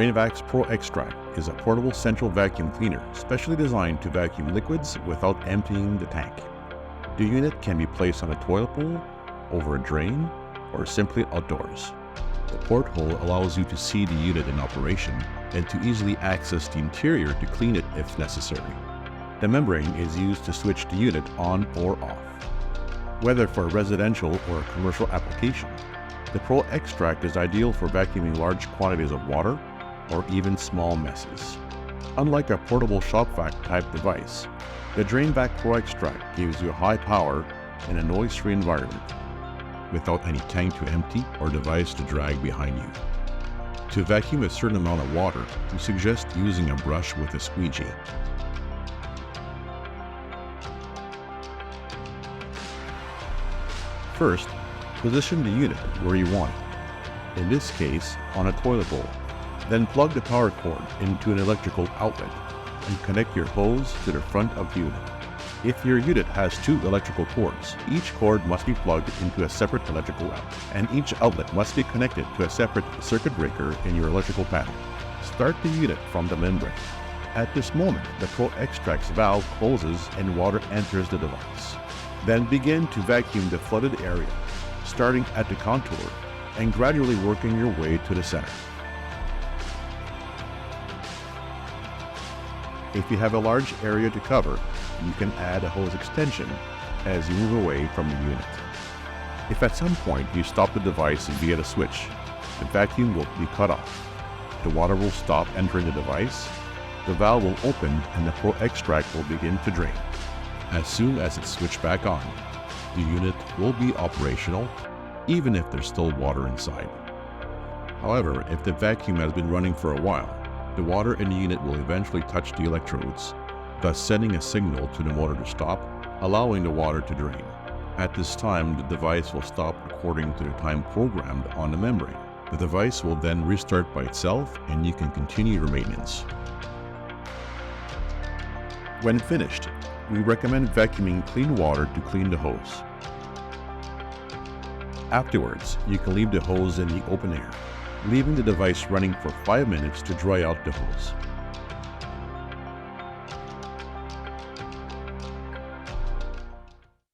Drainvac's ProXtrak is a portable central vacuum cleaner specially designed to vacuum liquids without emptying the tank. The unit can be placed on a toilet bowl, over a drain, or simply outdoors. The porthole allows you to see the unit in operation and to easily access the interior to clean it if necessary. The membrane is used to switch the unit on or off. Whether for a residential or a commercial application, the ProXtrak is ideal for vacuuming large quantities of water or even small messes. Unlike a portable shop vac type device, the Drainvac ProXtrak gives you high power in a noise-free environment, without any tank to empty or device to drag behind you. To vacuum a certain amount of water, we suggest using a brush with a squeegee. First, position the unit where you want it, in this case on a toilet bowl. Then plug the power cord into an electrical outlet and connect your hose to the front of the unit. If your unit has two electrical cords, each cord must be plugged into a separate electrical outlet, and each outlet must be connected to a separate circuit breaker in your electrical panel. Start the unit from the membrane. At this moment, the ProXtrak's valve closes and water enters the device. Then begin to vacuum the flooded area, starting at the contour and gradually working your way to the center. If you have a large area to cover, you can add a hose extension as you move away from the unit. If at some point you stop the device via the switch, the vacuum will be cut off. The water will stop entering the device, the valve will open, and the ProXtrak will begin to drain. As soon as it's switched back on, the unit will be operational, even if there's still water inside. However, if the vacuum has been running for a while, the water in the unit will eventually touch the electrodes, thus sending a signal to the motor to stop, allowing the water to drain. At this time, the device will stop according to the time programmed on the membrane. The device will then restart by itself and you can continue your maintenance. When finished, we recommend vacuuming clean water to clean the hose. Afterwards, you can leave the hose in the open air, leaving the device running for 5 minutes to dry out the hose.